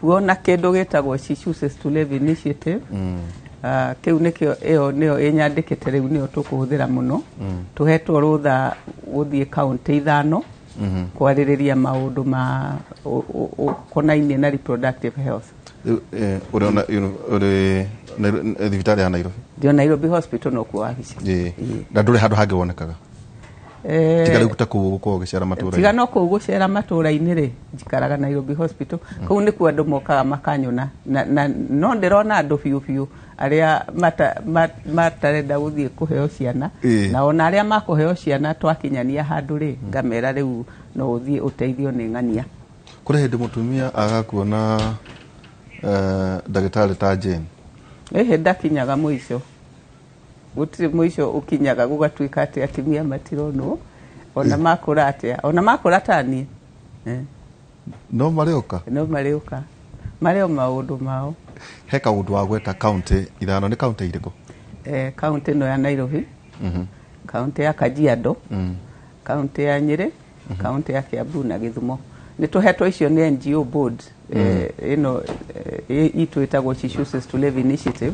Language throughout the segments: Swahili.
kuona kindu gitagwo She Chooses to Live Initiative. Kiu nikio nio inyandikite riu nio tukuhuthira muno. Tuhetwo rutha guthie county 5 kwaririria maundu ma konainie na reproductive health. Uri thibitari ya Nairobi? Ndio Nairobi Hospital no kuwa wabici. Na nduri handu hangi wonekaga? Tiga riu taku guko gicera matura. Tiga no ku gucera matura-ini ri njikaraga Nairobi Hospital. Kau ni ku andu mokaga makanyona na no ndirona andu biu aria matarenda guthie kuheo ciana na ona aria makuheo ciana twakinyania handu ri ngamera riu no uthie uteithio ni ng'ania. Kuri hindi mutumia agakuona ndagitari ta Jane? Ndakinyaga mwisho. Gutiri mwisho ukinyaga gugatuika ati atimia matirono ona makura atia ona makura tani no marioka mareo maundu mao he kaundu wa gweta county 5 ni county iriko? County no ya Nairobi, county ya Kajiado, county ya Nyeri, county ya Kiambu na Githumo. Ni tuhetwo icio ni NGO board ino itu itagwo She Chooses to Live Initiative.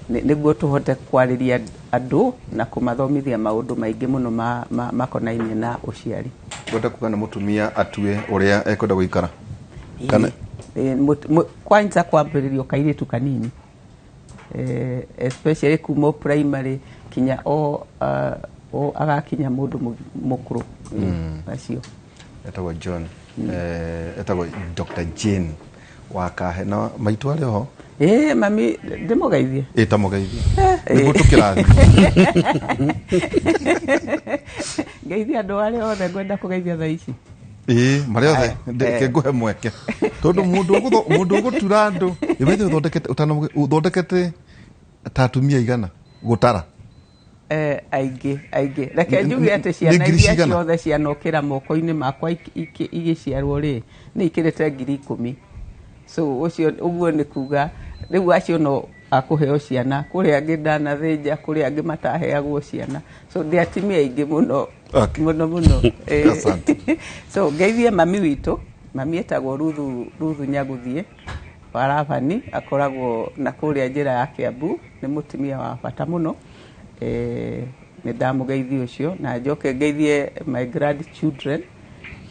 Niguo tuhote kwariria andu na kumathomithia maundu maingi muno makonainie na uciari. Gwenda kugana mutumia atue uria ekwenda guikara kana kwanza kwambiririo kairitu kanini, especially kuma primary kinya o agakinya mundu mukuru acio. Etagwo John, etagwo Dr. Jane wakahe na maitu ari ho? Mami ndimugeithie. Tamugeithie niguo tukirathi. Geithia andu ari othe ngwenda kugeithia thaa ici. Maria othe ndeke nguhe mweke tondu mundu ugutura andu ibethi uthondekete tatumia igana gutara aige reke njuge ati ciana iria ciothe cianokira moko-ini makwa igiciarwo ri ni ikirite 10,000. So ucio uguo ni kuga riu acio no akuheo ciana kuri angi ndanathinja kuri angi mataheagwo ciana, so ndi atimia ingi muno muno so geithie mami witu, mami etagwo Ruthu Nyaguthie Barabani, akoragwo na kuria njira ya Kiambu, ni mutimia wa bata muno. Ni ndamugeithie ucio na njoke geithie my grandchildren,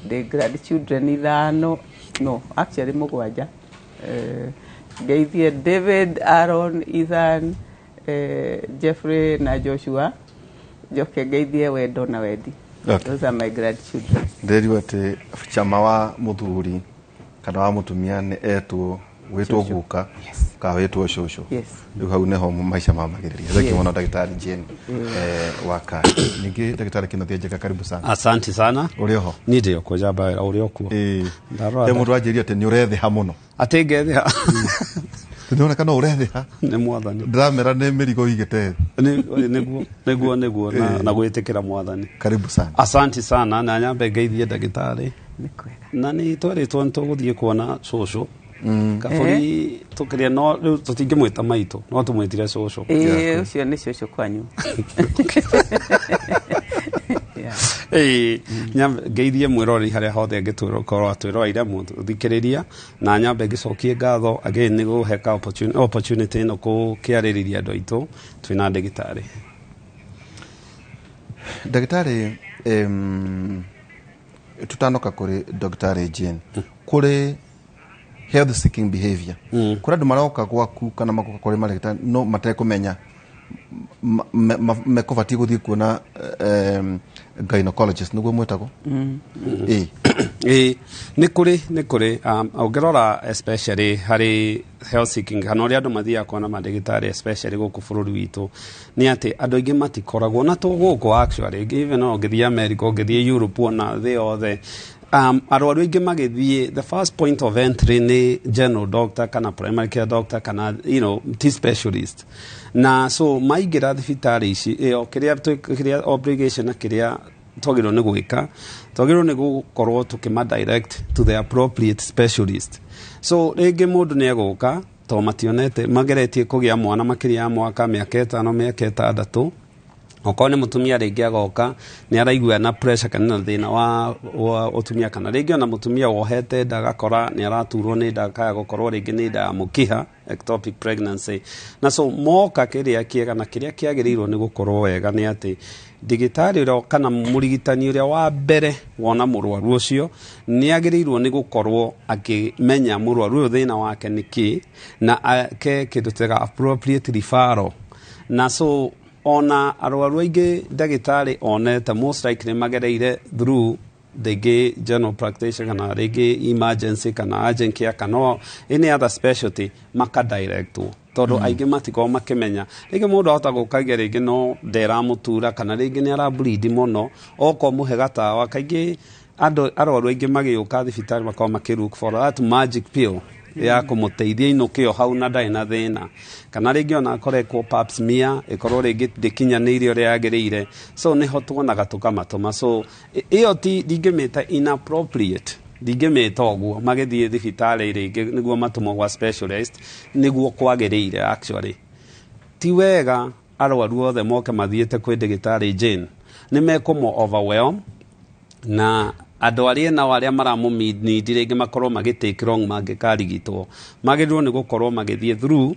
the grandchildren 5 no actually 7 geithie David, Aaron, Ethan, Jeffrey na Joshua, njoke geithie Wendo na Wedi. Those are my grandchildren. Nderi ati chama wa muthuri kana wa mutumia ni etwo wetwo guka ka wetwo shosho. Riu hau neho maisha mamagiriria. Thaki mwana Daktari Jane waka ningi Daktari Kinathia Njega, karibu sana. Asante sana. Urioho? Ni ndio kujaba uriokuo. Ndarora mundu ajiria ati ni urethiha muno. Atengethiha. Tunaona kana urethiha ni mwathani. Ndramera ni mirigo igete. Niguo na gwitikira mwathani. Karibu sana. Asante sana na nyambe geithie Daktari. Ni kwega. Na ni twaritwo ntuguthie kuona shosho. Kaburi tukiria no riu tutingimwita maitu no tumwitire shosho. Ucio ni shosho kwanyu. Nyambe geithie mwirori haria hothe ngitwiro korwo atwiro ira mundu thikiriria na nyambe ngicokie ngatho again ni guheka opportunity no kukiaririria andu aitu twina Daktari. Daktari, tutanoka kuri Daktari Jane kuri health seeking behavior. Kuri andu maroka gwaku kana makoka kuri marigitari no matekumenya mekobati guthie kuona gynecologist niguo mwetago? Ni kuri ongerora especially hari health seeking kana uri andu mathia kuona madagitari especially guku bururi witu ni ati andu ingi matikoragwo na to guku actually even no ngithie America ngithie Europe ona the other arwaru ingi magithie the first point of entry ni general doctor kana primary care doctor kana T-specialist na so maigira thibitari ici kiria obligation na kiria twagirwo ni gwika twagirwo ni gukorwo tukima direct to the appropriate specialist. So ringi mundu ni eguka to mationete mageretie kugia mwana makiria mwaka miaka 5 miaka 6 Okorwo nĩ mũtumia rĩngĩ agoka nĩ araigua na pressure kana thĩna wa ũtumia, kana rĩngĩ ona mũtumia wohete nda agakora nĩ araturwo nĩ nda, kaya gũkorwo rĩngĩ nĩ nda ya mũkiha, ectopic pregnancy. Na so moka kĩrĩa kĩega na kĩrĩa kĩagĩrĩirwo nĩ gũkorwo wega nĩ atĩ ndagĩtarĩ ũrĩa kana mũrigitani ũrĩa wa mbere wona mũrwaru ũcio nĩ agĩrĩirwo nĩ gũkorwo akĩmenya mũrwaru ũyũ thĩna wake nĩ kĩ, na ake kĩndũ tega appropriate referral. Na so ona arwaru aingĩ ndagĩtarĩ onete most likely magereire through rĩngĩ general practitioner kana rĩngĩ emergency kana urgent care kana any other specialty makadirectwo, tondũ aingĩ matikorwo makĩmenya. Rĩngĩ mũndũ ahota gũkagia rĩngĩ no nderamũtura kana rĩngĩ nĩ arableed mũno, okorwo mũhe gatawa. Kaingĩ arwaru aingĩ magĩũka thibitarĩ makorwo makĩ-look for that magic pill ya kũmũteithia inũkĩo hau na ndarĩ na thĩna, kana rĩngĩ ona akorekwo pap smear ĩkorwo rĩngĩ ndĩkinyanĩire ũrĩa yagĩrĩire, so nĩho tuonaga tũkamatũma. So ĩyo ti ndingĩmĩta inappropriate, ndingĩmĩta ũguo magĩthiĩ thibitarĩ rĩngĩ nĩguo matũmwo gwa specialist nĩguo kwagĩrĩire. Actually ti wega arwaru othe moke mathiĩte kwĩ ndagĩtarĩ Jane nĩ mekũmũ overwhelm, na andũ arĩa nao arĩa maramũnidi rĩngĩ makorwo magĩ-take wrong mangĩkarigitwo. Magĩrĩirwo nĩ gũkorwo magĩthiĩ through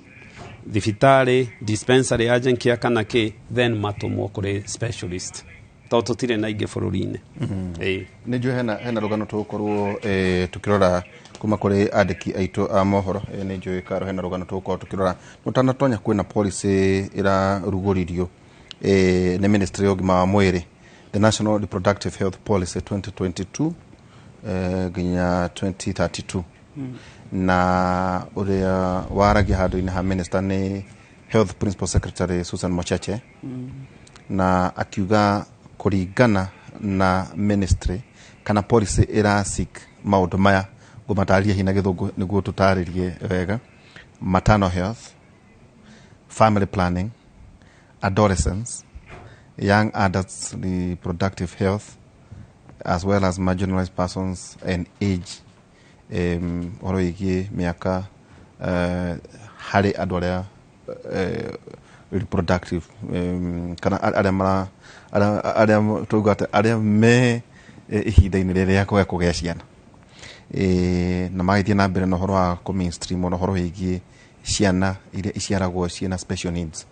thibitarĩ, dispensary, urgent care kana kĩ, then matũmwo kũrĩ specialist, tondũ tũtirĩ na ingĩ bũrũri-inĩ. Nĩ njũĩ hena rũgano tũgũkorwo tũkĩrora kuma kũrĩ andĩki aitũ a mohoro. Nĩ njũĩ Karo hena rũgano tũgũkorwo tũkĩrora mũtanatonya kwĩna policy ĩrarugũririo nĩ Ministry ya Ūgima wa mwĩrĩ, the National Reproductive Health Policy 2022 nginya 2032. Na ũrĩa waragia handũ-inĩ ha minister nĩ Health Principal Secretary Susan Mochache, na akiuga kũringana na ministry kana policy ĩrasik maũndũ maya ngũmatarĩria hina gĩthũngũ nĩguo tũtarĩrie wega: maternal health, family planning, adolescents, young adults reproductive health, as well as marginalized persons and age, oro ĩgiĩ mĩaka harĩ andũ arĩa reproductive kana arĩa tugate arĩa me ihinda-inĩ rĩrĩa kũgĩa ciana, na magĩthiĩ na mbere na ũhoro wa mainstream na ũhoro wĩgiĩ ciana iria iciaragwo ciana special needs,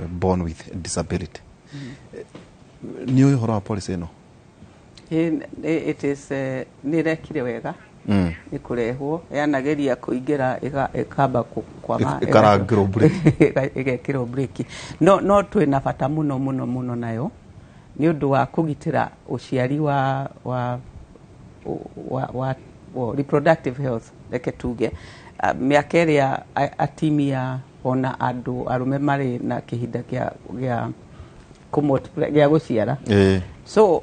born with disability. Nĩ ũĩ ũhoro wa policy ĩno? It is nĩ rekire wega, nĩ kũrehwo yanageria kũingĩra ĩkamba kwama ĩgekĩrwo breki, no twĩna bata mũno nayo nĩ ũndũ wa kũgitĩra ũciari wa reproductive health. Reke tuge mĩaka ĩrĩa atimia ona andũ arũme marĩ na kĩhinda gĩa gũciara. So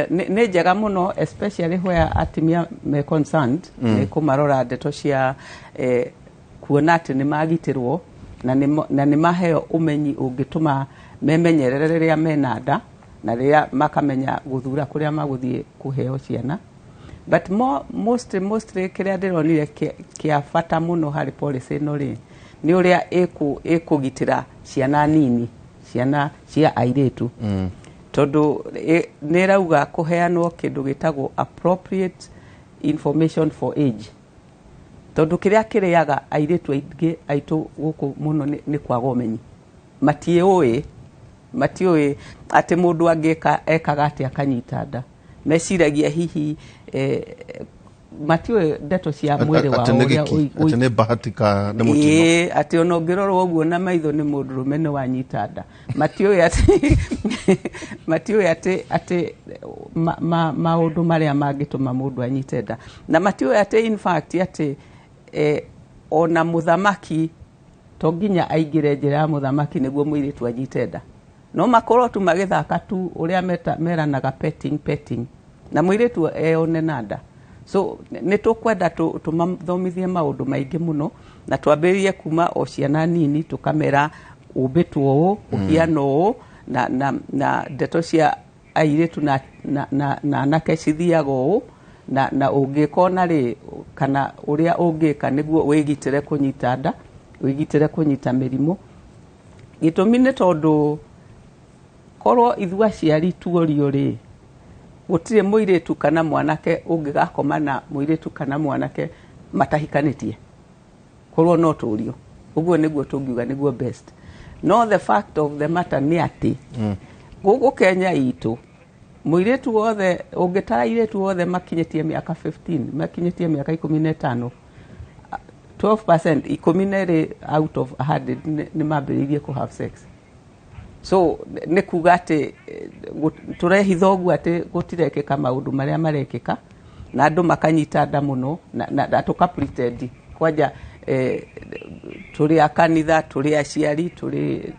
nĩ njega mũno, especially where atimia me concerned, nĩ kũmarora ndeto cia kuona atĩ nĩ magitĩrwo na nĩ maheo ũmenyi ũngĩtũma memenyerere rĩrĩa mena nda na rĩrĩa makamenya gũthura kũrĩa magũthiĩ kũheo ciana. But mostly kĩrĩa ndĩronire kĩa bata mũno harĩ policy ĩno rĩ nĩ ũrĩa ĩkũgitĩra ciana nini, ciana cia airĩtu, tondũ nĩ rauga kũheanwo kĩndũ gĩtagwo appropriate information for age, tondũ kĩrĩa kĩrĩaga airĩtu aingĩ aitũ gũkũ mũno nĩ kwaga ũmenyi. Matiũĩ atĩ mũndũ angĩka ekaga atĩ akanyita nda, meciragia hihi matiũĩ ndeto cia mwĩrĩ wao ũrĩa atĩ nĩ bahatika nĩ mũtino, atĩ ona ũngĩrorwo ũguo na maitho nĩ mũndũ rũme nĩ wanyita nda. Matiũĩ atĩ maũndũ marĩa mangĩtũma mũndũ anyite nda, na matiũĩ atĩ in fact atĩ ona mũthamaki to nginya aingĩre njĩra ya mũthamaki nĩguo mũirĩtu anyite nda. No makorwo tu magĩthaka tu ũrĩa meranaga petting na mũirĩtu eone na nda. So nĩ tũkwenda tũmathomithie maũndũ maingĩ mũno, na twambĩrĩrie kuma o ciana nini tũkamera ũmbĩtwo ũũ, ũhiano ũũ, na ndeto cia airĩtu na anake cithiaga ũũ, na ũngĩkona rĩ kana ũrĩa ũngĩka nĩguo wĩgitĩre kũnyita nda, wĩgitĩre kũnyita mĩrimũ. Gĩtũmi nĩ tondũ korwo ithu aciari tuorio ri gutire mwiritu kana mwanake ungigakoma na mwiritu kana mwanake matahikanitie korwo no turio uguo niguo tungiuga niguo best. No the fact of the matter ni ati gugu Kenya itu mwiritu wothe ungitara iritu wothe makinyetie miaka 15 makinyetie miaka 15 12% ikuminere out of 100 ni mambiririe ku have sex. So ne kuga ati turehitha uguo ati gutirekeka maundu maria marekeka na andu makanyita nda muno na tuka pretend kwaja turi akanitha turi aciari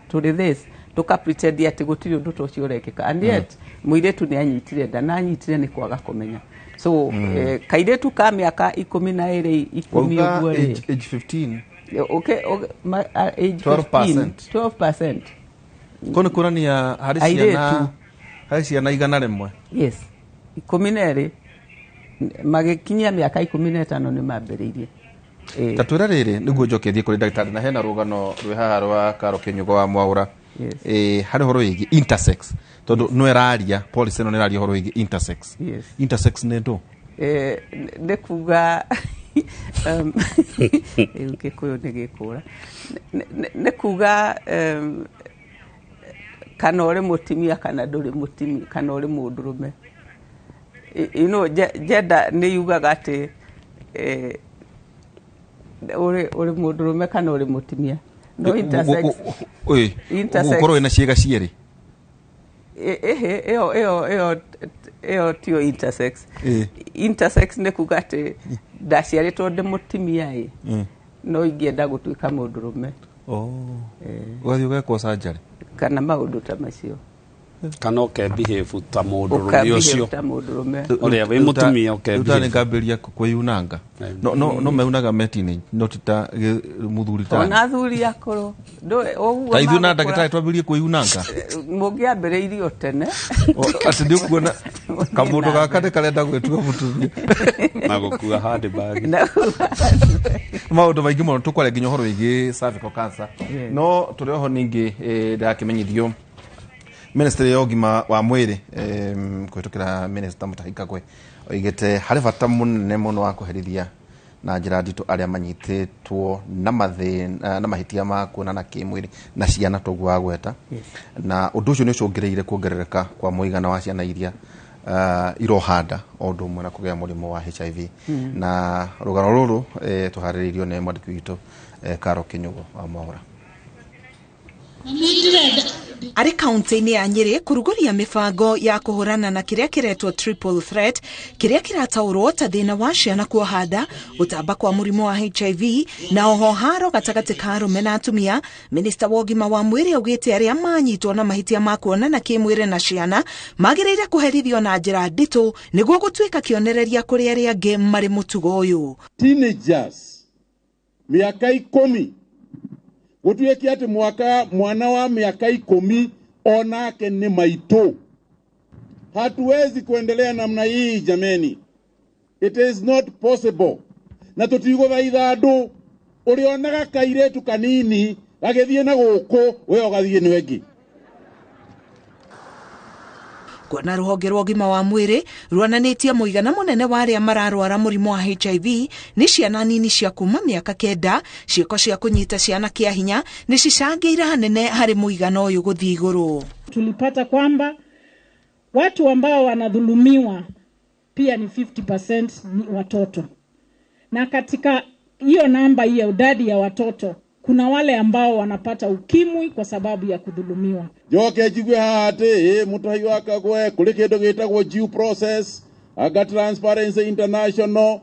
turi this tuka pretend ati gutiri undu tocio rekeka and yet muiretu ni anyitire nda na anyitire ni kwaga kumenya. So kairetu ka miaka 12 10 uguo ri age 15 okay age 12% kono kurania hari ciana igana rimwe. Yes 12 magikinyia miaka 15 ni mambiririe tatwira riri niguo njokethie kuri ndagitari na hena rugano rwe haha rwa Karo Kinyugo wa Mwaura. Hari horo igi intersex tondu no eraria policy no eraria horo igi intersex. Intersex ne ndo ne kuga ukikoyo negekora ne kuga kana ore mutimia kana nduri mutimi kana ore mundurume jeda ne yugaga ati ore mundurume kana ore mutimia no intersex ukoro ina ciega cieri eo tio intersex. Intersex ne kuga ati ndaciaritwo ndi mutimia no ingienda gutuika mundurume ugathii ugekwo surgery kana maundu ta macio kana ukebehave ta mundurume ucio uria we mutumia ukebehave utani ngambiria kwiyunanga no meunaga metine no tita muthuri ta ona thuri akoro ta ithu na ndagitari twambirie kwiyunanga mungiambiriirio tene ati ndio kuona kamundu gakade karenda gwetua mutumia na gukua hard bag maundu maingi muno tukware nginya horo igi cervical cancer. No turi ho ningi ndakimenyithio Ministry ya Ūgima wa mwīrī kuhitukira Minister Mutahika kwe oigete hari bata munene muno wa kuherithia na njira nditu aria manyititwo na mahitia ma kuonana kimwiri na ciana togwa gweta na undu ucio ni ucungireire kuongerereka kwa muigana wa ciana iria irohanda ondu mwe na kugea murimu wa HIV na rugano ruru tuhaririirio ni mwandiki witu Karo Kinyugo wa Mwaura. Ari kaunti-ini ya Nyeri kuruguria mibango ya kuhurana na kiria kiretwo triple threat kiria kirataurwo ta thina wa ciana kuohanda utamba kwa murimu wa HIV na oho haro gatagati ka arume na atumia. Minister wa Ūgima wa mwīrī augite aria manyitwo na mahitia ma kuonana kimwiri na ciana magirire kuherithio na njira nditu niguo gutuika kionereria kuri aria angi mari mutugo uyu. Teenagers miaka 10 gutuike ati mwana wa miaka 10 onake ni maito. Hatuwezi kuendelea namna hii jameni. It is not possible. Na tutiguthaitha andu urionaga kairetu kanini gagithie na guku we ogathie nwengi. Kuona ruhonge rwa Ūgima wa mwīrī rwananitie muigana munene wa aria mararwara murimu wa HIV ni ciana nini cia kuma miaka 9 ciiko cia kunyita ciana kia hinya ni cicangiira hanene hari muigana uyu guthii iguru. Tulipata kwamba watu ambao wanadhulumiwa pia ni 50% ni watoto, na katika hiyo namba hiyo idadi ya watoto kuna wale ambao wanapata ukimwi kwa sababu ya kudhulumiwa. Joke jigwe hate mutahi wakagwe kuri kindu gitagwo due process aga Transparency International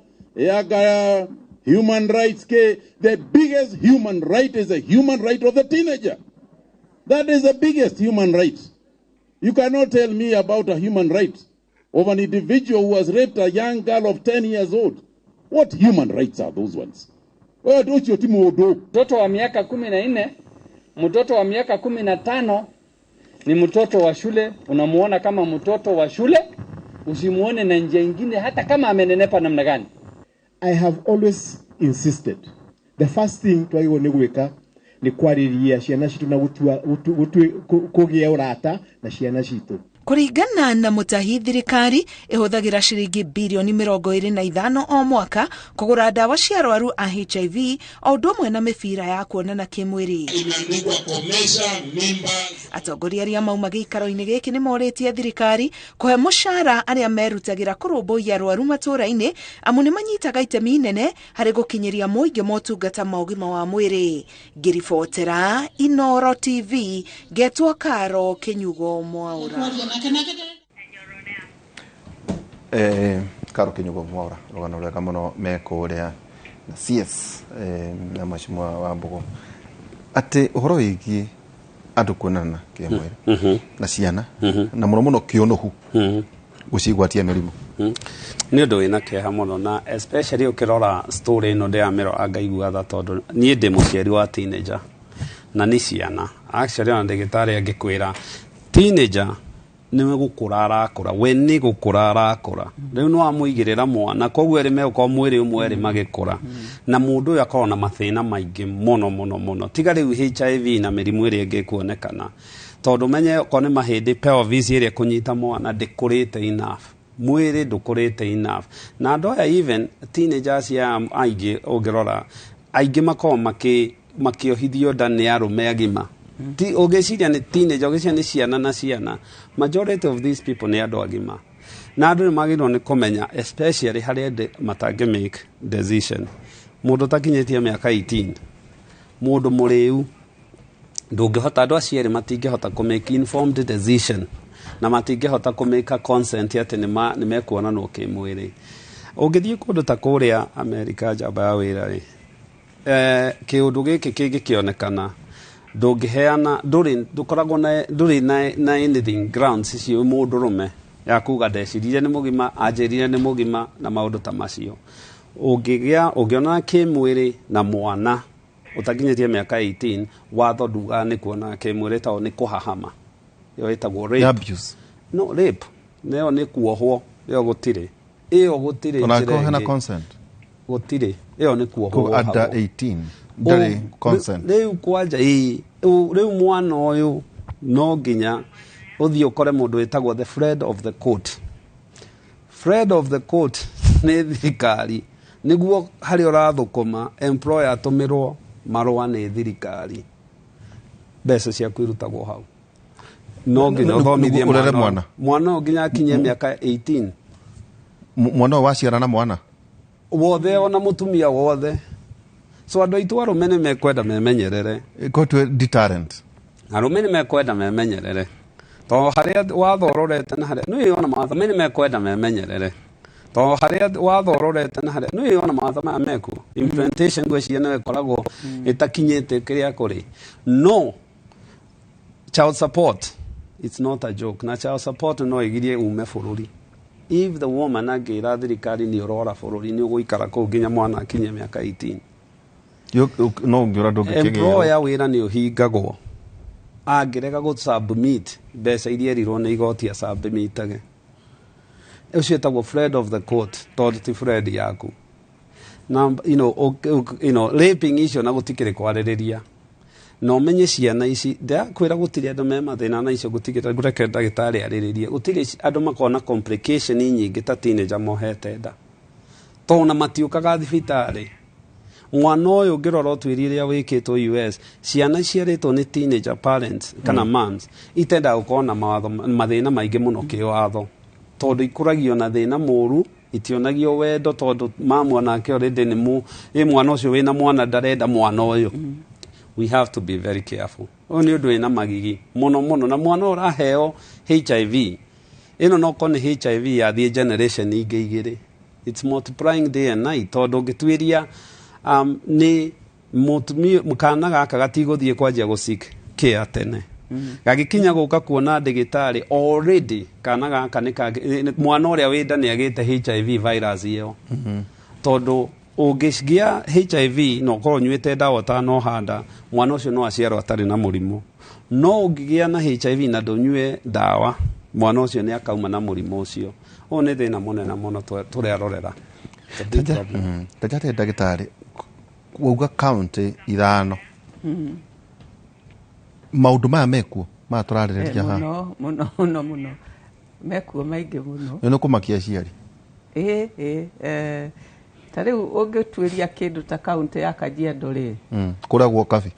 aga human rights ke the biggest human right is the human right of the teenager. That is the biggest human right. You cannot tell me about a human right of an individual who has raped a young girl of 10 years old. What human rights are those ones? Mtoto wa miaka 14, mtoto wa miaka 15 ni mtoto wa shule. Unamuona kama mtoto wa shule, usimuone na njia nyingine hata kama amenenepa namna gani. I have always insisted the first thing twaigo ni gweka ni kwariria ciana citu na kugia urata na ciana citu. Kuringana na mutahi, thirikari ihuthagira ciringi bilioni 25 o mwaka kugura ndawa cia arwaru a HIV o undu umwe na mibira ya kuonana kimwiri. Atongoria aria mauma giikaro-ini giki ni moritie thirikari kuhe mucara aria merutagira kurumbuia arwaru matura-ini amu ni manyitaga itemi inene hari gukinyiria muingi motungata ma ugima wa mwiri. Ngiribotera Inoro TV, Getwo Karo Kinyugo Mwaura. Karo Kinyugo Mwaura rugano rwega muno meko uria na CS na mashimwa wa Mbugo ati uhoro wigi andu kuonana kimwiri na ciana na muno muno kionohu gucigwatia mirimu ni undu wina kieha muno na especially ukirora story ino ndia mero angaigua tha tondu nie ndi muciari wa teenager na ni ciana actually on ndagitari angikwira teenager niwe gukura arakura we ni gukura arakura riu no amuigirira mwana koguo ri meko mwiri umwe ri magikura na mundu uyu akorwo na mathina maingi muno tiga riu HIV na mirimu iri ingi kuonekana tondu menye ko ni mahindi pelvis iri kunyita mwana ndikurite enough mwiri ndukurite enough na andu aya even teenagers ya aigi ugirora aigi makoo makiohithio ndani ya rume agima ti ogeciria ni teenage ogeciria ni ciana na ciana majority of these people ni andu agima na andu ni magirwo ni kumenya especially hari matange make decision mundu takinyitie miaka 18 mundu muriu ndungihota andu aciari matingihota ku make informed decision na matingihota ku make consent ati ni mekuona no kimwiri ungithie kundu ta kuria America jaba ya wira ri kiundu giki kingikionekana ndungiheana ndukoragwo na anything grounds icio mundu rume ya kuga ndecirire ni mugima anjirire ni mugima na maundu ta macio ungiona kimwiri na mwana utakinyitie miaka 18 watho nduga ni kuona kimwiri ta ni kuhahama yo itagwo rape abuse no rape neo ni kuohwo yo gutire iyo gutire ona consent gutire iyo ni kuohwo under 18 ndari consent riu kwanja riu mwana uyu no nginya uthio ukore mundu witagwo the Fred of the court ni thirikari niguo hari urathukuma employer atumirwo marua ni thirikari mbeca cia kwirutagwo hau no nginya uthomithie mwana nginya akinye miaka 18 mwana waciara na mwana wothe ona mutumia wothe so andu aitu arume ni mekwenda memenyerere go to deterrent arume ni mekwenda memenyerere to haria wathororete na haria no yona matha ni mekwenda memenyerere to haria wathororete na haria no yona matha ma meku implementation gwe ciana ikoragwo itakinyete kiria kuri no child support it's not a joke na child support no igirie ume bururi if the woman agira thirikari ni urora bururi ni uguikara ku nginya mwana akinye miaka 18 no ngira ndungikege employer wira ni uhingagwo angirega go submit mbeca iria rirwo ni igoti ya submitage ucio etagwo Fred of the court tondu ti Fred yaku na raping icio na gutikire kwaririria no menye ciana ici kwira gutire andu me mathina na icio gutikire gureke ndagitari ariririe gutire andu makona complication nyingi ta teenager mohete nda tona matiukaga thibitari mwana uyu ngirora twiriria wikitwo US ciana ciaritwo ni teenager parents kana moms itenda gukona mathina maingi muno kiwatho tondu ikuragio na thina muru itionagio wendo tondu mamu nake already ni mwana ucio wina mwana ndarenda mwana uyu we have to be very careful oni undu wina magigi muno na mwana uraheo HIV ino no kone HIV ya the generation igigiri it's multiplying day and night tondu ngitwiria ni mukana gaka gatigothie kwanjia gusik care tene gagikinya guka kuona ndigitari already kana gaka ni mwana uria wenda ni agite HIV virus iyo tondu ungisgia HIV no ko nywite dawa ta no handa mwana ucio no aciarwo atari na murimu no ungigia na HIV na ndonywe dawa mwana ucio ni akauma na murimu ucio one thina munene muno turi arorera tajate ndagitari uga county ithano maundu maya mekuo ma turarereria ha muno mekuo maingi muno no kumakia aciari tariu ungituiria kindu ta kaunti ya Kajiado ri kuria guo kabi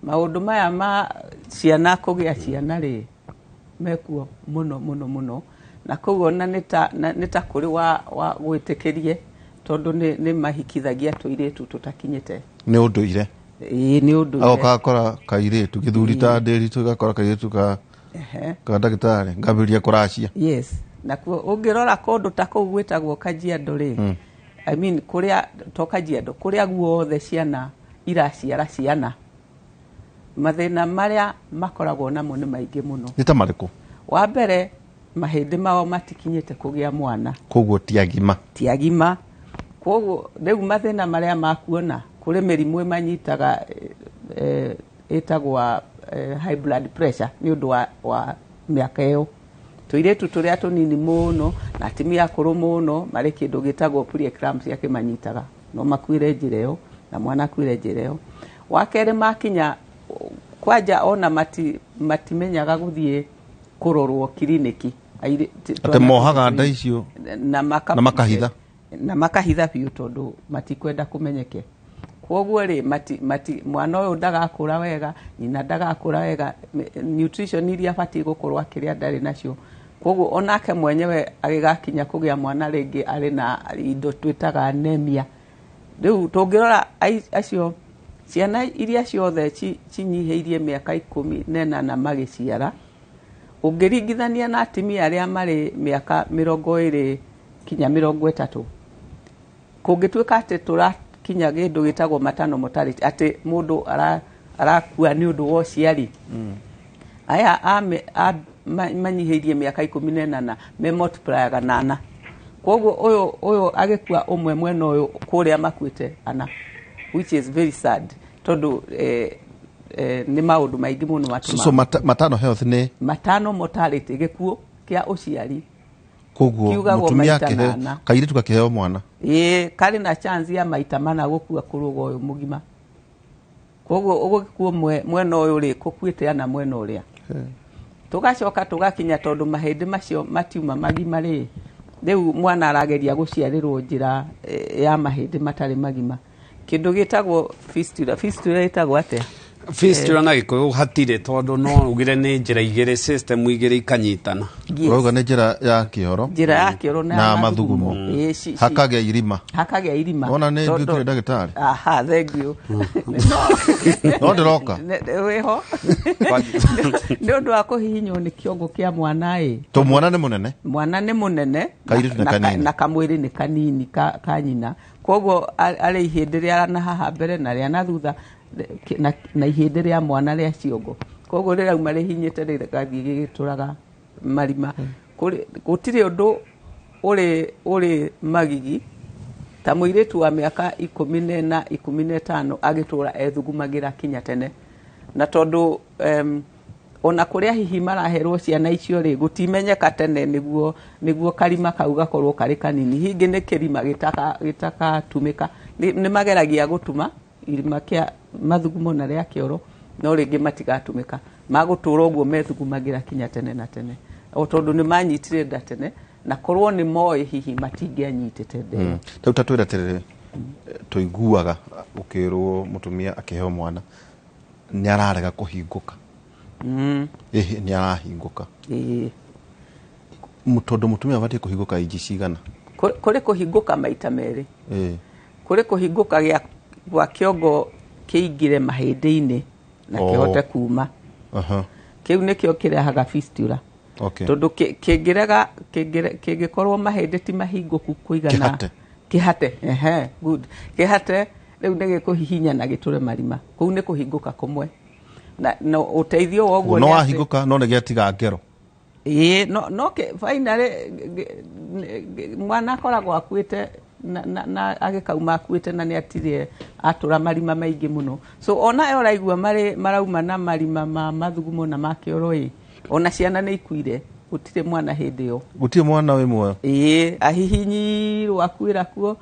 maundu maya ma ciana kugia ciana ri mekuo muno na koguo na nita kuri wa gwitikirie tondu ni mahikithagia tuiretu tutakinyite ni unduire ni unduire agakora kairetu githurita nderi tugakora kairetu ka ndagitari ngabiria kuracia yes na kuo ungirora kondu ta kou gwitagwo Kajiado ri I mean kuria to Kajiado kuria guothe ciana iraciara ciana mathina maria makoragwo namo ni maingi muno ni ta mariku wa mbere mahindi mao matikinyite kugia mwana koguo tiagima koguo riu mathina maria makuona kuri mirimu manyitaga etagwa high blood pressure ni undu wa miaka iyo tuiretu turia tunini muno na timia akuru muno mari kindu gitagwo preeclampsia yakimanyitaga no makwire njireo na mwana akwire njireo wakere makinya kwaja ona matimenyaga guthie kurorwo kiriniki ate mohaga nda icio na makahitha biu tondu matikwenda kumenyeke koguo ri mwana uyu ndagakura wega nyina ndagakura wega nutrition iria bati gukorwa kiria ndari nacio koguo onake mwenyewe agigakinya kugia mwana ringi ari na indo twitaga anemia riu tungirora acio ciana iria ciothe cinyiheirie miaka 10 na magiciara ungiringithania na atimia aria mari miaka 20 kinya 30 kungituika ati turakinya gindu gitagwo matano mortality ati mundu arakua ni undu wo ciari aya manyiheirie miaka 18 me multiplyaga 8 koguo uyu agikua umwe mwena uyu kuria makwite ana which is very sad tondu ni maundu maingi muno matuma so matano health ni matano mortality gikuo kia uciari koguo mutumia kihe kairitu kakiheo mwana kari na chance ya maita mana gukua kuruga uyu mugima koguo ugikuo mwena uyu ri kukwite ana mwena uria tugacoka tugakinya tondu mahindi macio matiuma magima ri riu mwana arageria guciarirwo njira ya mahindi matari magima kindu gitagwo fistula itagwo ate fistula na gikuyu hatire tondu no ugire ni njira igire system igire ikanyitana uroga ni njira ya kihoro na mathugumo hakagia irima ona ni ngikire ndagitari thank you no ndiroka weho ni undu wa kuhihinywo ni kiongo kia mwana to mwana ni munene na kamwiri ni kanini ka nyina koguo ari ihindi ria na haha mbere na ria na thutha na ihindi ria mwana ria ciongo koguo rira mari hinyite rirathie gigituraga marima gutire undu uri magigi ta muiretu wa miaka 10 na 15 agitura ethugumagira kinya tene na tondu ona kuria hihi maraherwo ciana icio ri gutimenyeka tene niguo karima kau gakorwo kari kanini hingi ni kirima gitaka tumika ni mageragia gutuma irima kia mathugumo na ria kioro no ringi matigatumika magutura uguo methugumagira kinya tene na tene o tondu ni manyitire nda tene na korwo ni moi hihi matingianyitite nda tatwira tere tuiguaga ukirwo mutumia akiheo mwana ni ararega kuhinguka ni arahinguka tondu mutumia abati kuhinguka inji cigana kuri kuhinguka maita meri kuri kuhinguka gwa kiongo kiingire mahindi-ini na kihote kuma kiu nikio kirehaga fistula tondu kingikorwo mahindi ti mahinguku kuigana kihate good kihate riu nigikuhihinya na giture marima kuu ni kuhinguka kumwe na uteithio woguo no ahinguka no negiatiga ngero no finally mwana akoragwo akuite na agikauma akuite na ni atirie atura marima maingi muno so ona yo raigua marauma na marima ma mathugumo na makioroi ona ciana ni ikuire gutire mwana hindi yo gutire mwana we muoyo ahihinyirwo akuira kuo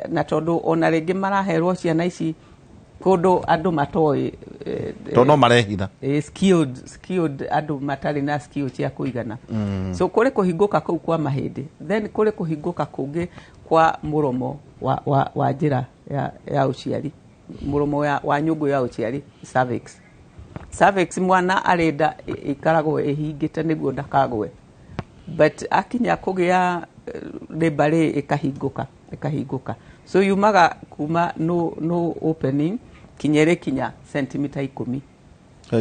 na tondu ona ringi maraherwo ciana ici kundu andu matoi tono marehitha skilled andu matari na skill cia kuigana. So kule kuhinguka kuu kwa mahindi, then kule kuhinguka kungi kwa muromo wa njira ya uciari, muromo wa nyungu ya uciari, cervix mwana arenda ikaragwo ihingite niguo ndakagwe, but akinya kugia rebare ikahinguka, so yumaga kuma no opening kinyere kinya centimeter 10.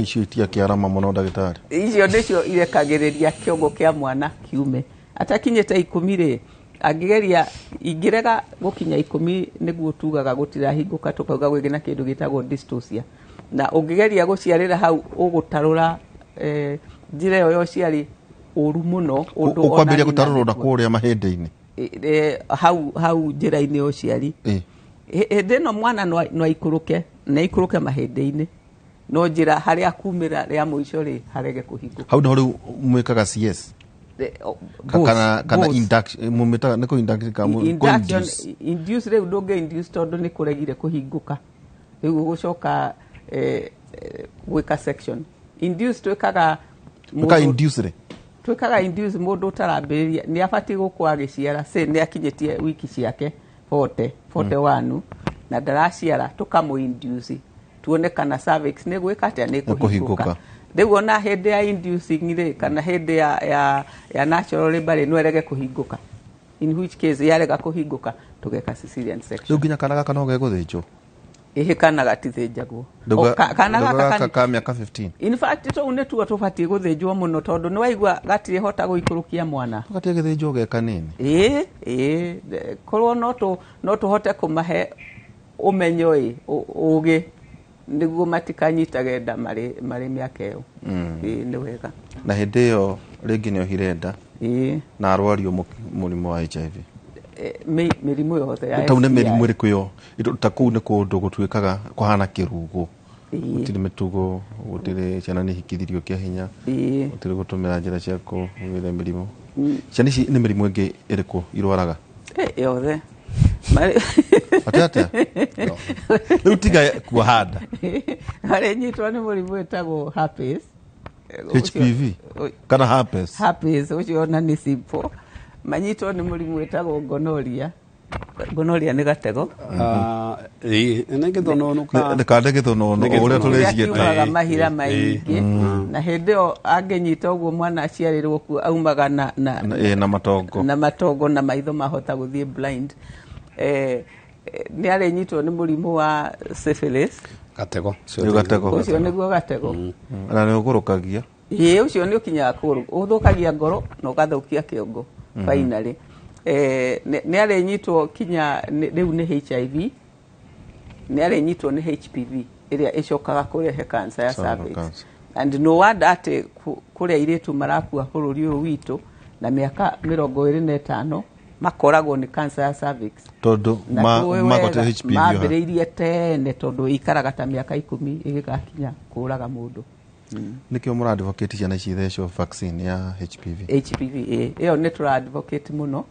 Icio itia kiarama muno ndagitari, icio nicio irekagiriria kiongo kia mwana kiume atakinyete 10 ri, angigeria ingirega gukinya 10 niguo tugaga gutirahinguka, tukauga gwigina kindu gitagwo dystocia, na ungigeria guciarira hau ugutarura njira yo yociari uru muno undu ukwambiria gutarura na kuria mahindi-ini hau njira-ini uciari ndeno mwana no ikuruke mahindi-ini no njira haria kumira ria muico ri harege kuhinguka. Hau no riu mwikaga CS kana induction mumita niko induction kama induce riu ndunge induce tondu ni kuregire kuhinguka, riu gucoka gwika section induce twikaga mundu utarambiriria ni abati gukwa giciara ni akinyitie wiki ciake 41 na ndaraciara tukamuinduce tuone kana cervix ni gwika atia ni kuhinguka. Riu ona hindi ya inducing ri kana hindi ya natural labor no erege kuhinguka, in which case yarega kuhinguka tugeka cesarean section. Riu nginya kana gaka no geguthinjwo kana gatithinjagwo kana gaka miaka 15. In fact to une tuo tufati guthinjwo muno tondu ni waigua gatire hota guikurukia mwana gatire githinjwo ge kanini korwo no tuhote kumahe umenyo ugi niguo matikanyitage nda mari miaka iyo ni wega. Na hindi iyo ringi ni ohirenda na arwario murimu wa HIV mirimu yothe ya taune mirimu iriku yo taku ni kundu gutwikaga kuhana kirugo gutiri mitugo gutiri ciana ni hikithirio kia hinya gutiri gutumira njira cia kuwira mirimu ciana ici ni mirimu ingi iriku irwaraga yothe atata riu tiga kuhanda ari nyitwa ni murimu etagwo herpes HPV kana herpes ucio na ni simple manyitwo ni murimu etagwo gonorrhea ni gatego ene githono ka kande githono uria tureciete mahira maingi na hindi o angenyita uguo mwana aciarirwo ku aumaga na matongo na maitho mahota guthie blind. Ni ari nyitwo ni murimu wa syphilis gatego ucio niguo gatego na ni ugurukagia ucio ni ukinya kuru uthukagia ngoro na ugathukia kiongo finally. Ni ari nyitwo kinya riu ni HIV, ni ari nyitwo ni HPV iria icokaga kurehe cancer ya cervix, and no wonder ati kuria iritu marakua bururi uyu witu na miaka 25 makoragwo ni cancer ya cervix tondu magote HPV mambiriirie tene tondu ikaraga ta miaka 10 igigakinya kuraga mundu. Nikio mura advocate ciana ici thecwo vaccine ya HPV iyo ni tura advocate muno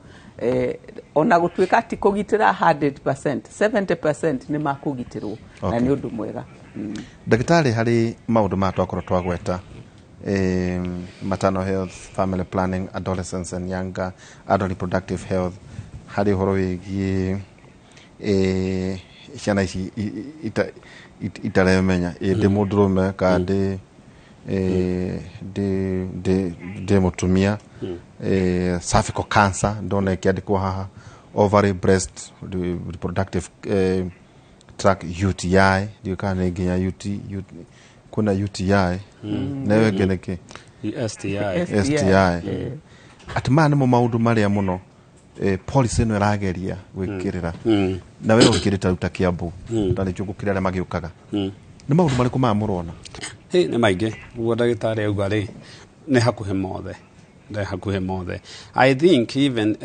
ona gutwika ati kugitira 100%, 70% ni makugitirwo na ni undu mwega. Ndagitari hari maundu matwakorwo twagweta maternal health, family planning, adolescence and younger adult reproductive health, hari horo wigie ciana ici itaremenya ndi mundurume kandi de mutumia cervical cancer ndona ikiandikwa haha, ovary, breast, reproductive tract, UTI ndio kana nginya UTI kuna UTI nawe ngeneke STI atimane mo maundu maria muno policy no irageria gwikirira na wewe ukirita ruta kiambu tani chukukira le magiukaga ni maundu mariku ma murona ni maingi ugo ndagitari auga ri ni hakuhe mothe. I think even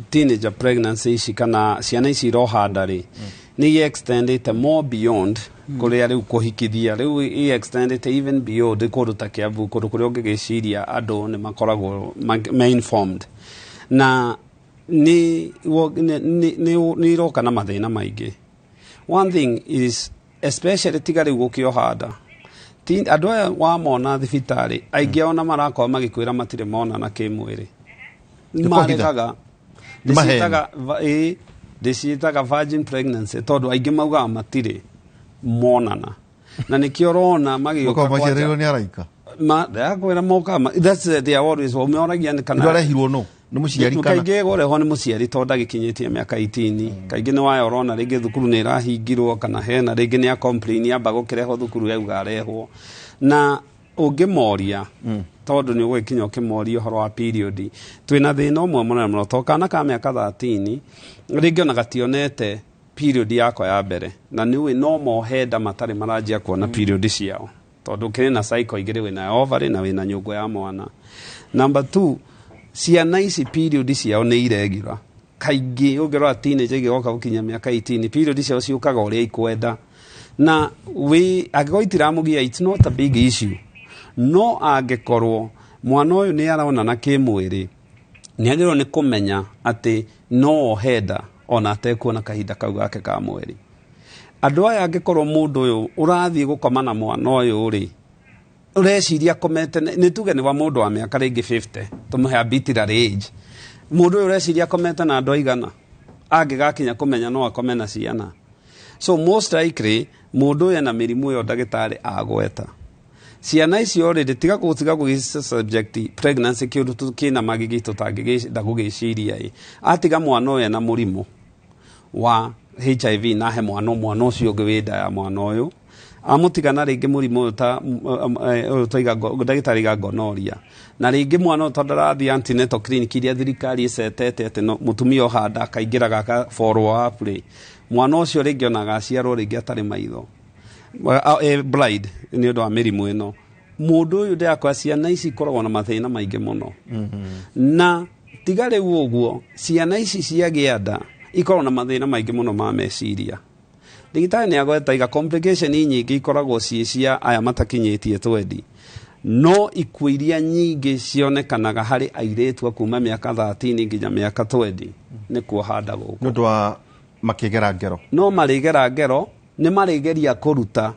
teenager pregnancy ici kana ciana ici rohanda ri ni extended more beyond kuria riu kuhikithia riu extended even beyond kuruta kiambu kuria ungigiciria andu ni makoragwo informed na ni roka na mathina maingi. One thing is especially tigari gukio hada andå aya wa mona thibitarä aingä ona marakorwo magikwä ra matirä mona na kä mwä rä marekaga ndiciätaga virgin pregnancy tondå aingä maugaga matirä monana na nä kä orona maciarä nä araika ndakwä ra mokameoragia arehirwo no nä må ciari kaingä gåreho nä må ciari tondå ndagä kinyä tie mä aka 18 kaingä nä waya orona rä ngä thukuru nä ĩrahingirwo kana hena rä ngä nä a amba gå kä rehwo thukuru yauga arehwo na å ngä moria tondå nä å gwä kinya å kä moria å horo wa period twä na thä na å mwe må nene må no to kana ka mä aka 13 rä ngä ona gationete period yakwa ya mbere na nä ũĩ no mohenda matarä maranjia kuona period ciao tondå kä rä na cycle igä rä wä na ovary na wä na nyå ngo ya mwana. Number 2 ciana ici period ciao nä irregular kaingä å ngä rora teenage igä goka gå kinya mä aka 18 period ciao ciåkaga å rä a ikwenda na angä korwo itiramå gia it's not a big issue no angä korwo mwana å yå nä arona na kä mwä rä nä agä rwo nä kå menya atä no ohenda ona atekuona kahinda kau gake ka mweri. Andå aya angä korwo må ndå å yå å rathiä gå koma na mwana å yå rä å reciria komete nä tuge nä wa må ndå wa mä aka rä ngä 50 tå må he arbitrary age må ndå å yå å reciria komete na andå aigana angä gakinya kå menya no akome na ciana so most likely må ndå å yå ena mä rimå ä yo ndagä tarä agweta ciana icio rä tiga gå subject pregnancy kä å ndå kä na magigi tå tangä da gå gä ciria atiga mwana å yå ena må rimå wa HIV na he mwana å cio å ngä wä nda ya mwana å yå amå tigana rä ngä må rimå å yå taiga ndagä tarä ga gonoria na rä ngä mwana å tondå arathiä antenatal clinic iria thirikari ĩcetete atä må tumia oha nda akaingä ra gaka follow up rä mwana å cio rä ngä ona agaciarwo rä ngä atarä maitho bride nä å ndå wa mä rimå ä no må ndå å yå ndärakwa ciana ici ikoragwo na mathä na maingä må no na tiga rä u å guo ciana ici ciagä a nda ikoragwo na mathä na maingä må no ma meciria ndagĩtarĩ nĩ agwetaiga complication nyingĩ ikoragwo ciĩ cia aya matakinyĩtie 20 no ikuũ iria nyingĩ cionekanaga harĩ airĩtu kuma mĩaka 13 nginya mĩaka 20 nĩ kuohanda gũkũ nĩ ũndũ wa makĩgera ngero no marĩgera ngero nĩ marĩgeria kũruta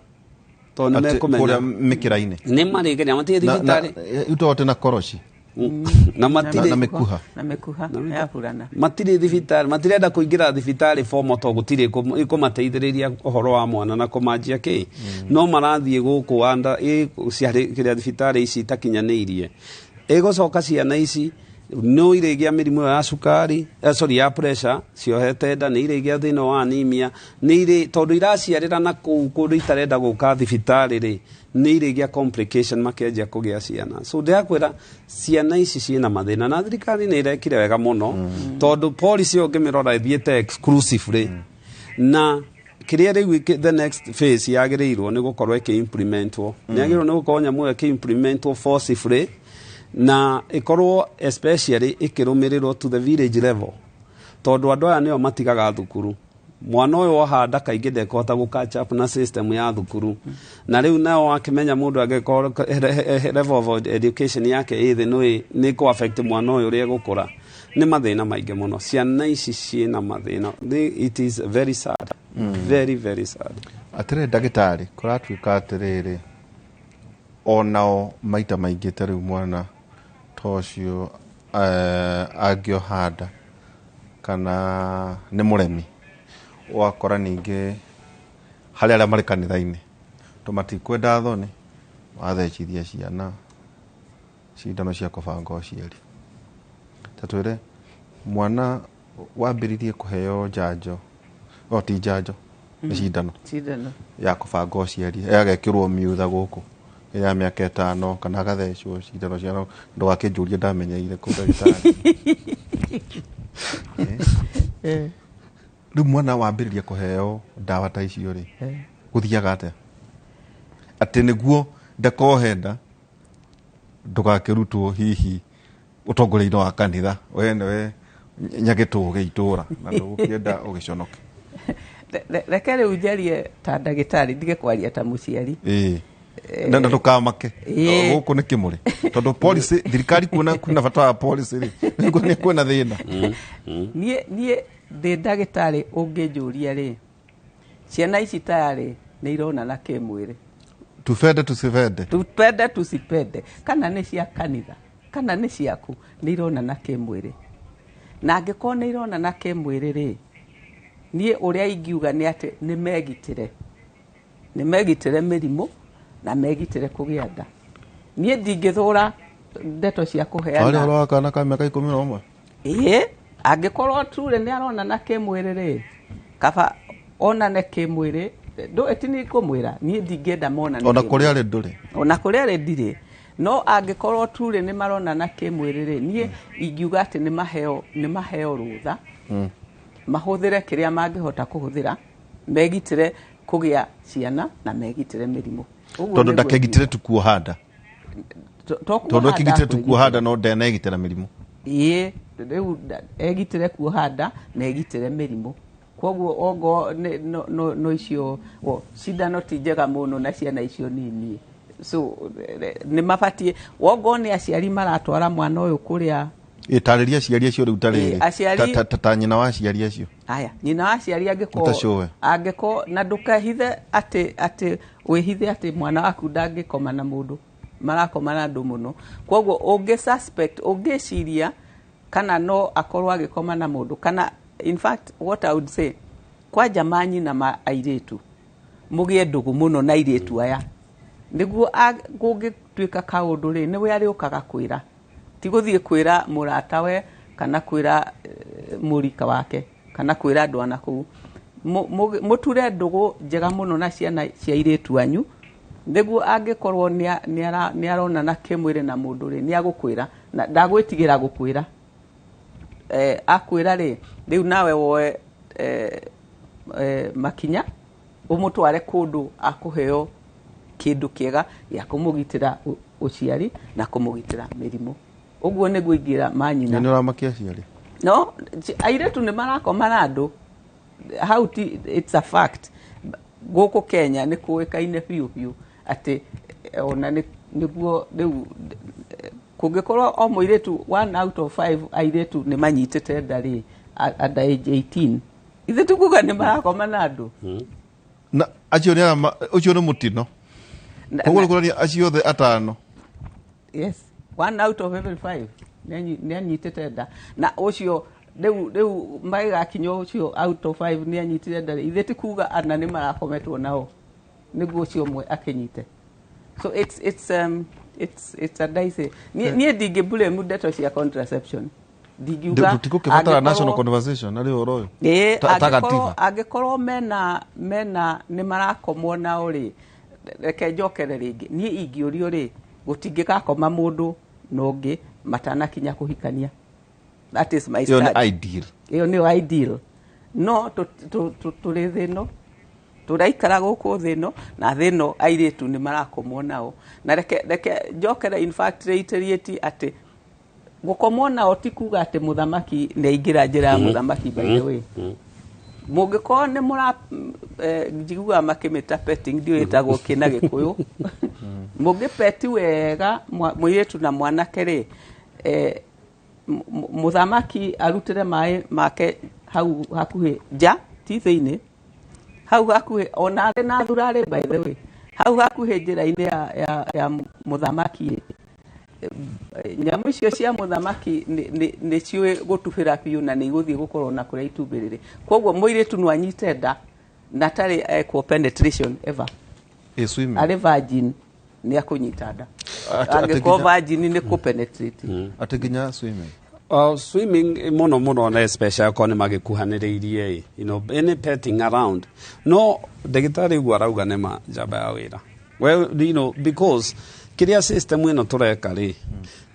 tondũ nĩ mekũmenya mĩkĩra-inĩ nĩ marĩgeria matirĩ thibitarĩ utote na koroci na matirĩ na mekuha ya burana matirĩ thibitarĩ matirenda kũingĩra thibitarĩ fomo to gũtirĩ ĩkũmateithĩrĩria ũhoro wa mwana na kũmanjia kĩ no marathiĩ gũkũ anda kĩrĩa thibitarĩ ici itakinyanĩirie ĩgũcoka ciana ici no irĩgĩa mĩrimũ ya cukari ya pressure ciohete nda nĩ irĩgĩa thĩna wa anemia tondũ iraciarĩra na kũndũ itarenda gũka thibitarĩ rĩ nĩ irĩgĩa complication makĩanjia kũgĩa ciana so ndĩrakwĩra ciana ici ciĩna mathĩna na thirikari nĩ ĩrekire wega mũno tondũ policy ĩyo ngĩmĩrora ĩthiĩte exclusively na kĩrĩa rĩu the next phase yagĩrĩirwo nĩ gũkorwo ĩkĩ-implementwo nĩ yagĩrĩirwo nĩ gũkorwo nyamũ ĩyo ĩkĩ-implementwo forcibly na ikorwo especially ikirũmĩrĩrwo to the village level tondũ andũ aya nĩo matigaga thukuru mwana ũyũ ohanda kaingĩ ndekũhota gũ-catch up na system ya thukuru na rĩu nao akĩmenya mũndũ angĩkorwo level of education yake ĩthĩ nĩ kũ-affect mwana ũyũ ũrĩa gũkũra nĩ mathĩna maingĩ mũno ciana ici ciĩna mathĩna it is very sad very very sad atĩrĩ ndagĩtarĩ kũratuĩka atĩrĩrĩ onao maita maingĩ ta rĩu mwana tocio angĩohanda kana nĩ mũremi wakora ningĩ harĩ arĩa marĩ kanitha-inĩ tũmatikwenda thoni wathecithia ciana cindano cia kũbanga ũciari ta twĩre mwana wambĩrĩrie kũheo njanjo ti njanjo nĩ cindano ya kũbanga ũciari agekĩrwo miutha gũkũ ya mĩaka 5 kana agathecwo cindano cia ndũgakĩnjũrie ndamenyeire kũ ndagĩtarĩ rĩu mwana wambĩrĩria kũheo ndawa ta icio rĩ gũthiaga atĩa atĩ nĩguo ndakohenda ndũgakĩrutwo hihi ũtongoria-inĩ wa kanitha we nĩwe nyagĩtũgĩ itũra na ndũgũkĩenda ũgĩconoke reke rĩu njarie ta ndagĩtarĩ ndige kwaria ta mũciari na ndũkamake gũkũ nĩ Kimuri tondũ policy thirikari kuona kuna bata wa policy rĩ nĩ kwena thĩna niĩ ndĩ ndagĩtarĩ ũngĩnjũria rĩ ciana ici tayarĩ nĩ irona na kĩmwĩrĩ tupende tusipende, tupende tusipende, kana nĩ cia kanitha kana nĩ ciaku nĩ ironana kĩmwĩrĩ, na angĩkorwo nĩ ironana kĩmwĩrĩ rĩ, niĩ ũrĩa ingiuga nĩ atĩ nĩ megitĩre mĩrimũ na megitĩre kũgĩa nda. Niĩ ndingĩthũra ndeto cia kũheana arĩa ũrakana ka mĩaka 11 angĩkorwo truly nĩ aronana kĩmwĩrĩ rĩ, kaba onane kĩmwĩrĩ etini kũmwĩra niĩ ndingĩenda monane ona kũrĩa arĩ ndũrĩ, ona kũrĩa arĩ ndirĩ, no angĩkorwo truly nĩ maronana kĩmwĩrĩ rĩ, niĩ ingiuga atĩ nĩ maheo rũtha mahũthĩre kĩrĩa mangĩhota kũhũthĩra, megitĩre kũgĩa ciana na megitĩre mĩrimũ. Tondũ ndakegitĩre tu kuoha nda, tondũ ekigitĩre tu kuoha nda no ndenegitĩra mĩrimũ. Rĩu egitĩre kuoha nda na egitĩre mĩrimũ. Koguo ongo no icio cindano ti njega mũno na ciana icio nini, so nĩ mabatie ongo nĩ aciari maratwara mwana ũyũ kũrĩa itarĩria aciari acio rĩu tarĩ ta nyina wa aciari acio. Aya nyina wa aciari angĩko na ndũkahithe atĩ wĩhithe atĩ mwana waku ndangĩkoma na mũndũ, marakoma na andũ mũno. Koguo ũngĩ suspect ũngĩciria kana no akorwo agĩkoma na mũndũ, kana in fact what I would say, kwa jamaa nyina ma airĩtu mũgĩe ndũgũ mũno na airĩtu aya, nĩguo gũngĩtuĩka kaũndũ rĩ, nĩwe arĩũkaga kwĩra, ti gũthiĩ kwĩra mũratawe kana kwĩra mũrika wake kana kwĩra andũ ana kũu. Mũture ndũgũ njega mũno na ciana cia airĩtu anyu, nĩguo angĩkorwo nĩ aronana kĩmwĩrĩ na mũndũ rĩ, nĩ agũkwĩra na ndagwĩtigĩra gũkwĩra. Akwĩra rĩ, rĩu nawe woe makinya ũmũtware kũndũ akũheo kĩndũ kĩega gĩa kũmũgitĩra ũciari na kũmũgitĩra mĩrimũ. Ũguo nĩguo ingĩra manyina. Nĩ ũramakia aciari? No, airĩtu nĩ marakoma na andũ. How it's a fact. Gũkũ Kenya nĩ kũĩkaine biũ biũ atĩ ona nĩguo rĩu kũngĩkorwo o mũirĩtu 1 out of 5 airĩtu nĩ manyitĩte nda rĩ, under age 18, ithe tukuga nĩ marakoma na andũ. Na acio nĩ mũtino. Koguo nĩkuonania acio othe atano. Yes, 1 out of every 5 nĩ anyitĩte nda, na ũcio rĩu magĩgakinya ũcio out of 5 nĩ anyitĩte nda, ithe tikuga ana nĩ marakometwo nao nĩguo ũcio ũmwe akĩnyite. So it's a dicey. Niĩ ndingĩblame ndeto cia contraception. Ndingiuga tũtikũkĩbatara national conversation na rĩu ũrũ ũyũ angĩkorwo mena nĩ marakomwo nao rĩ, reke njokere rĩngĩ, niĩ ingĩũrio rĩ, gũtingĩgakoma mũndũ na ũngĩ matanakinya kũhikania. That is my start. Iyo nĩ ideal. No tũrĩ thĩno, tũraikara gũkũ thĩno, na thĩno airĩtu nĩ marakomwo nao. Na reke njokere in fact reiterate atĩ gũkomwo nao ti kuga atĩ mũthamaki nĩ aingĩra njĩra ya mũthamaki by the way. Mũngĩkorwo nĩ njiguaga makĩmĩta petting, ndiũ ĩtagwo kĩna Gĩkũyũ. Mũngĩpeti wega mũirĩtu na mwanake rĩ, mũthamaki arutĩre maĩ make hau hakuhĩ nja, ti thĩinĩ, hau hakuhĩ ona arĩ na thurarĩ by the way, hau hakuhĩ njĩra-inĩ ya mũthamaki. Nyamũ icio cia mũthamaki nĩ ciũĩ gũtubĩra biũ na nĩ igũthiĩ gũkorwo na kũrĩa itumbĩ rĩrĩ. Koguo mũirĩtu no anyite nda na tarĩ ekwo penetration ever, arĩ virgin nĩ akũnyita nda, angĩkorwo virgin nĩ kũ-penetrate. Atĩ nginya swimming swimming muno na special ko nĩ magĩkuhanĩrĩirie, you know, any petting around. No ndagĩtarĩ ũguo arauga nĩ ma njamba ya wĩra. Well, you know, because kĩrĩa system ĩno tũreka rĩ,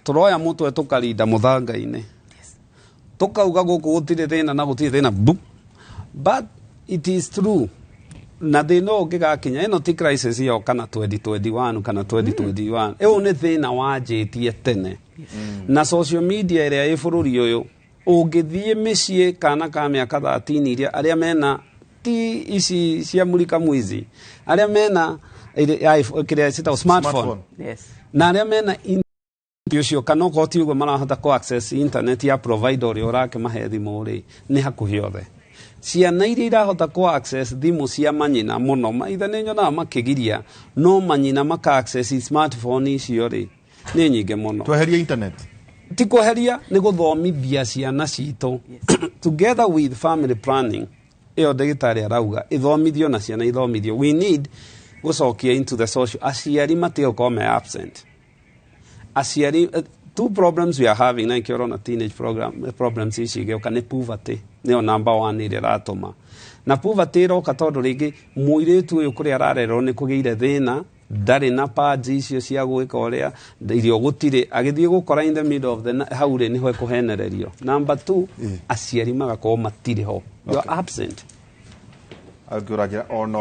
tũroya mũtwe tũkarinda mũthanga-inĩ, tũkauga gũkũ gũtirĩ thĩna na gũtirĩ thĩna, but it is true. Na thĩna ũngĩgakinya, ĩno ti crisis yo kana 2021 kana 2021, ĩyo nĩ thĩna wanjĩtie tene. Na social media ĩrĩa ĩ bũrũri ũyũ, ũngĩthiĩ mĩciĩ kana ka mĩaka 13 iria arĩa mena ti ici cia mũrika mwizi, arĩa mena kĩrĩa citagwo smartphone, na arĩa mena ũcio kana okorwo ti ũguo marahota kũ access internet ya provider ũrĩa ũrakĩmahe thimũ rĩ, nĩ hakuhĩ othe. ciana iria irahota ku access thimu cia manyina muno maitha nĩ nyonaga makĩgiria no manyina maka access smartphone icio rĩ nĩ nyingĩ mũno. Tweherie internet. Ti kweheria nĩ gũthomithia ciana citũ together with family planning. Ĩyo ndagĩtarĩ arauga ithomithio na ciana ithomithio. We need gũcokia into the social. Aciari matĩgũkorwo me absent. Aciari two problems we are having na ikiwa na teenage problems ici igĩũka nĩ poverty. Nĩyo number one ĩrĩa ĩratũma. Na poverty ĩroka tondũ rĩngĩ mũirĩtu ũyũ kũrĩa ararerwo nĩ kũgĩire thĩna ndarĩ na pads icio cia gwĩka ũrĩa irio gũtirĩ agĩthiĩ gũkora in the middle of the hau rĩ nĩho ekũhenererio. Number two aciari magakorwo matirĩ ho. You are absent. Angĩũragira ono